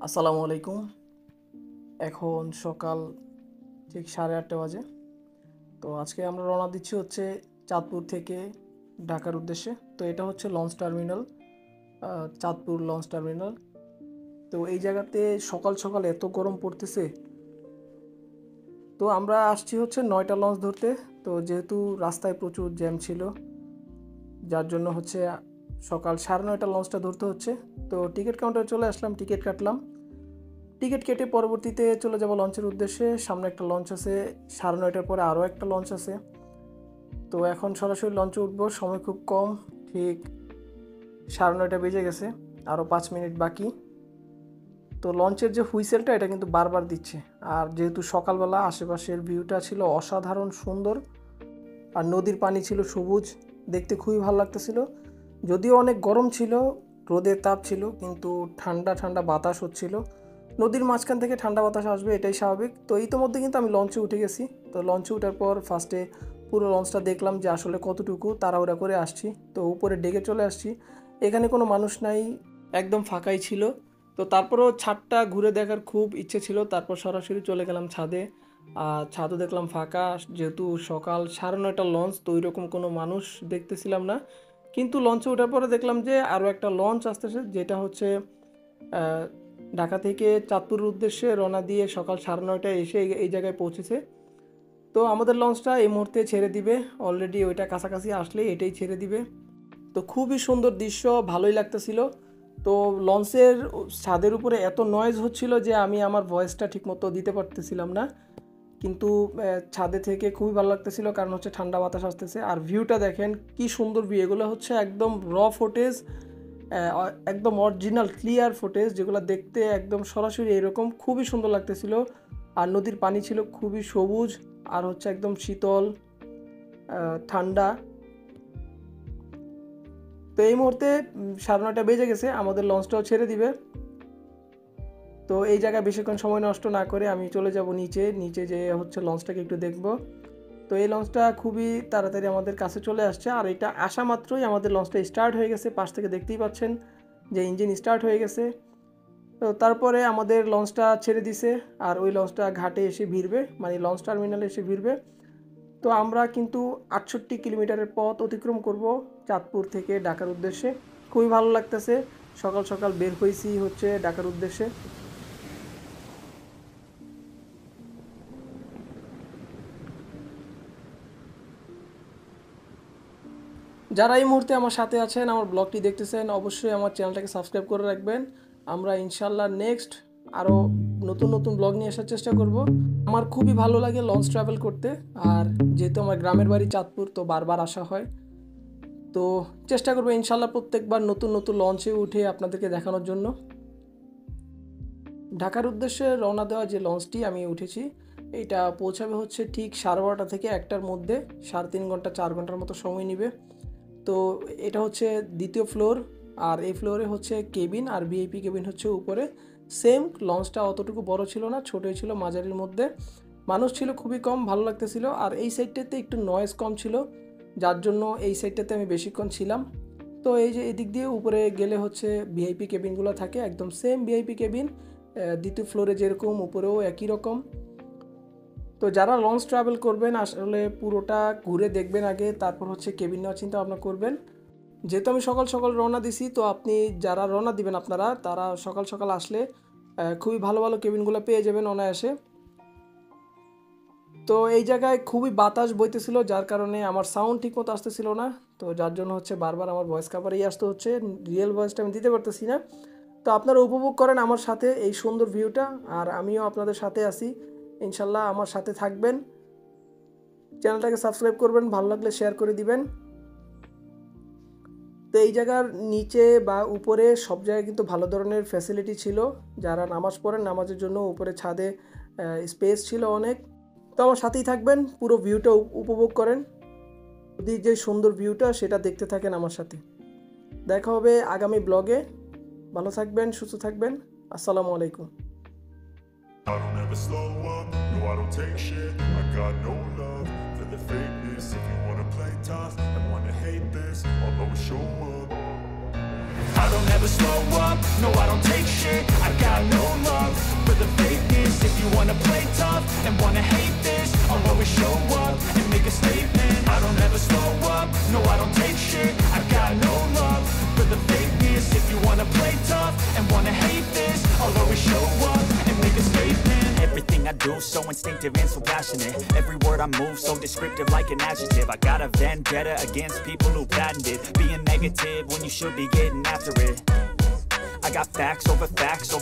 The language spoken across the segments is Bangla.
আসসালামু আলাইকুম। এখন সকাল ঠিক 8:30 বাজে। তো আজকে আমরা রওনা দিচ্ছি হচ্ছে চাঁদপুর থেকে ঢাকার উদ্দেশ্যে। তো এটা হচ্ছে launch terminal, Chandpur launch terminal. তো এই জায়গাতে সকাল সকাল এত গরম পড়তেছে। তো আমরা আসছি হচ্ছে 9টা লঞ্চ ধরতে। তো যেহেতু রাস্তায় প্রচুর জ্যাম ছিল, যার জন্য হচ্ছে সকাল 9:30 লঞ্চটা ধরতে হচ্ছে। তো টিকিট কাউন্টারে চলে আসলাম, টিকিট কাটলাম। টিকিট কেটে পরবর্তীতে চলে যাব লঞ্চের উদ্দেশ্যে। সামনে একটা লঞ্চ আছে, 9:30 পরে আরও একটা লঞ্চ আছে। তো এখন সরাসরি লঞ্চে উঠবো, সময় খুব কম, ঠিক 9:30 বেজে গেছে, আরও 5 মিনিট বাকি। তো লঞ্চের যে হুইসেলটা এটা কিন্তু বারবার দিচ্ছে। আর যেহেতু সকালবেলা আশেপাশের ভিউটা ছিল অসাধারণ সুন্দর, আর নদীর পানি ছিল সবুজ, দেখতে খুবই ভালো লাগতেছিল। যদিও অনেক গরম ছিল, রোদের তাপ ছিল, কিন্তু ঠান্ডা ঠান্ডা বাতাস হচ্ছিল। নদীর মাঝখান থেকে ঠান্ডা বাতাস আসবে, এটাই স্বাভাবিক। তো ইতোমধ্যে কিন্তু আমি লঞ্চে উঠে গেছি। তো লঞ্চে ওঠার পর ফার্স্টে পুরো লঞ্চটা দেখলাম যে আসলে কতটুকু, তাড়াহুড়া করে আসছি। তো উপরে ডেকে চলে আসছি, এখানে কোনো মানুষ নাই, একদম ফাঁকাই ছিল। তো তারপরও ছাদটা ঘুরে দেখার খুব ইচ্ছে ছিল, তারপর সরাসরি চলে গেলাম ছাদে। আর ছাদও দেখলাম ফাঁকা, যেহেতু সকাল 9:30 লঞ্চ, তো ওইরকম কোনো মানুষ দেখতেছিলাম না। কিন্তু লঞ্চে ওঠার পরে দেখলাম যে আরও একটা লঞ্চ আসতেছে, যেটা হচ্ছে ঢাকা থেকে চাঁদপুরের উদ্দেশ্যে রওনা দিয়ে সকাল 9:30 এসে এই জায়গায় পৌঁছেছে। তো আমাদের লঞ্চটা এই মুহূর্তে ছেড়ে দিবে, অলরেডি ওইটা কাছাকাছি আসলে এটাই ছেড়ে দিবে। তো খুবই সুন্দর দৃশ্য, ভালোই লাগতেছিল। তো লঞ্চের ছাদের উপরে এত নয়েজ হচ্ছিল যে আমি আমার ভয়েসটা ঠিকমতো দিতে পারতেছিলাম না। কিন্তু ছাদে থেকে খুবই ভালো লাগতেছিল, কারণ হচ্ছে ঠান্ডা বাতাস আসতেছে। আর ভিউটা দেখেন কি সুন্দর ভিউ, এগুলো হচ্ছে একদম র ফুটেজ, একদম অরিজিনাল ক্লিয়ার ফুটেজ, যেগুলো দেখতে একদম সরাসরি এরকম খুবই সুন্দর লাগতেছিল। আর নদীর পানি ছিল খুবই সবুজ, আর হচ্ছে একদম শীতল ঠান্ডা। তো এই মুহূর্তে 9:30 বেজে গেছে, আমাদের লঞ্চটাও ছেড়ে দিবে। তো এই জায়গায় বেশিক্ষণ সময় নষ্ট না করে আমি চলে যাব নিচে যে হচ্ছে লঞ্চটাকে একটু দেখব। তো এই লঞ্চটা খুবই তাড়াতাড়ি আমাদের কাছে চলে আসছে, আর এটা আসা মাত্রই আমাদের লঞ্চটা স্টার্ট হয়ে গেছে। পাশ থেকে দেখতেই পাচ্ছেন যে ইঞ্জিন স্টার্ট হয়ে গেছে। তো তারপরে আমাদের লঞ্চটা ছেড়ে দিছে, আর ওই লঞ্চটা ঘাটে এসে ভিড়বে, মানে লঞ্চ টার্মিনালে এসে ভিড়বে। তো আমরা কিন্তু 68 কিলোমিটারের পথ অতিক্রম করব চাঁদপুর থেকে ঢাকার উদ্দেশ্যে। খুবই ভালো লাগতেছে, সকাল সকাল বের হয়েছি হচ্ছে ঢাকার উদ্দেশ্যে। যারা এই মুহূর্তে আমার সাথে আছেন, আমার ব্লগটি দেখতেছেন, অবশ্যই আমার চ্যানেলটাকে সাবস্ক্রাইব করে রাখবেন। আমরা ইনশাল্লাহ নেক্সট আরও নতুন নতুন ব্লগ নিয়ে আসার চেষ্টা করব। আমার খুবই ভালো লাগে লঞ্চ ট্রাভেল করতে, আর যেহেতু আমার গ্রামের বাড়ি চাঁদপুর, তো বারবার আসা হয়। তো চেষ্টা করবো ইনশাল্লাহ প্রত্যেকবার নতুন নতুন লঞ্চে উঠে আপনাদেরকে দেখানোর জন্য। ঢাকার উদ্দেশ্যে রওনা দেওয়া যে লঞ্চটি আমি উঠেছি, এটা পৌঁছাবে হচ্ছে ঠিক 12:30 থেকে 1টার মধ্যে, 3.5 ঘন্টা 4 ঘন্টার মতো সময় নেবে। তো এটা হচ্ছে দ্বিতীয় ফ্লোর, আর এই ফ্লোরে হচ্ছে কেবিন, আর ভিআইপি কেবিন হচ্ছে উপরে। সেম লঞ্চটা অতটুকু বড় ছিল না, ছোটোই ছিল, মাঝারির মধ্যে। মানুষ ছিল খুবই কম, ভালো লাগতেছিল। আর এই সাইডটাতে একটু নয়েজ কম ছিল, যার জন্য এই সাইডটাতে আমি বেশিক্ষণ ছিলাম। তো এই যে এদিক দিয়ে উপরে গেলে হচ্ছে ভিআইপি কেবিনগুলো থাকে, একদম সেম ভিআইপি কেবিন, দ্বিতীয় ফ্লোরে যেরকম উপরেও একই রকম। তো যারা লঞ্চ ট্রাভেল করবেন আসলে পুরোটা ঘুরে দেখবেন আগে, তারপর হচ্ছে কেবিন নেওয়ার চিন্তা ভাবনা করবেন। যেহেতু আমি সকাল সকাল রওনা দিছি, তো আপনি যারা রওনা দিবেন আপনারা, তারা সকাল সকাল আসলে খুবই ভালো ভালো কেবিনগুলো পেয়ে যাবেন অনায়াসে। তো এই জায়গায় খুবই বাতাস বইতেছিল, যার কারণে আমার সাউন্ড ঠিকমতো আসতেছিল না। তো যার জন্য হচ্ছে বারবার আমার ভয়েস কাভারেই আসতে হচ্ছে, রিয়েল ভয়েসটা আমি দিতে পারতেছি না। তো আপনারা উপভোগ করেন আমার সাথে এই সুন্দর ভিউটা, আর আমিও আপনাদের সাথে আছি। ইনশাল্লাহ আমার সাথে থাকবেন, চ্যানেলটাকে সাবস্ক্রাইব করবেন, ভালো লাগলে শেয়ার করে দিবেন। তো এই জায়গার নিচে বা উপরে সব জায়গায় কিন্তু ভালো ধরনের ফ্যাসিলিটি ছিল। যারা নামাজ পড়েন, নামাজের জন্য উপরে ছাদে স্পেস ছিল অনেক। তো আমার সাথেই থাকবেন, পুরো ভিউটা উপভোগ করেন, যদি যে সুন্দর ভিউটা সেটা দেখতে থাকেন আমার সাথে। দেখা হবে আগামী ব্লগে। ভালো থাকবেন, সুস্থ থাকবেন। আসসালামু আলাইকুম। I don't ever slow up, no I don't take shit. I got no love for the fakeness. If you wanna play tough and wanna hate this, I'll always show up. I don't don't ever slow up, no I don't take shit. I got no love for the fakeness. If you wanna play tough and wanna hate this, I'll always show up and make a statement. I don't ever slow up, no I don't take shit. I got no love for the fakeness. If you wanna play tough and wanna hate this, I'll always show up and make a statement. Everything I do so instinctive and so passionate. Every word I move so descriptive like an adjective. I got a vendetta against people who patented being negative when you should be getting after it. I got facts over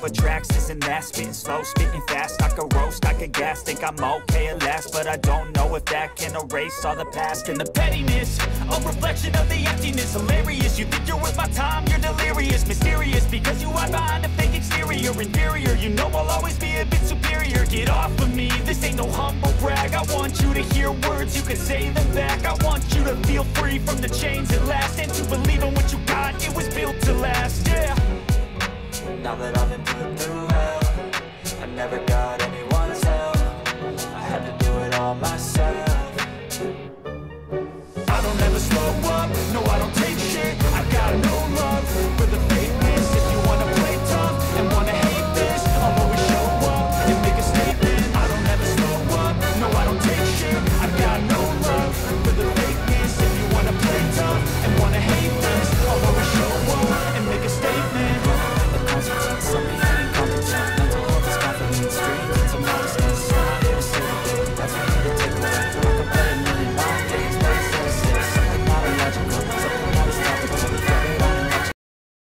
tracks, this and that. Spitting slow, spitting fast, I could roast, I could gas. Think I'm okay at last, but I don't know if that can erase all the past. And the pettiness, a reflection of the emptiness. Hilarious, you think you're worth my time, you're delirious. Mysterious, because you hide behind a fake exterior. Inferior, you know I'll always be a bit superior. Get off of me, this ain't no humble brag. I want you to hear words, you can say them back. I want you to feel free from the chains at last, and to believe in what you got, it was built to last, yeah. Now that I've been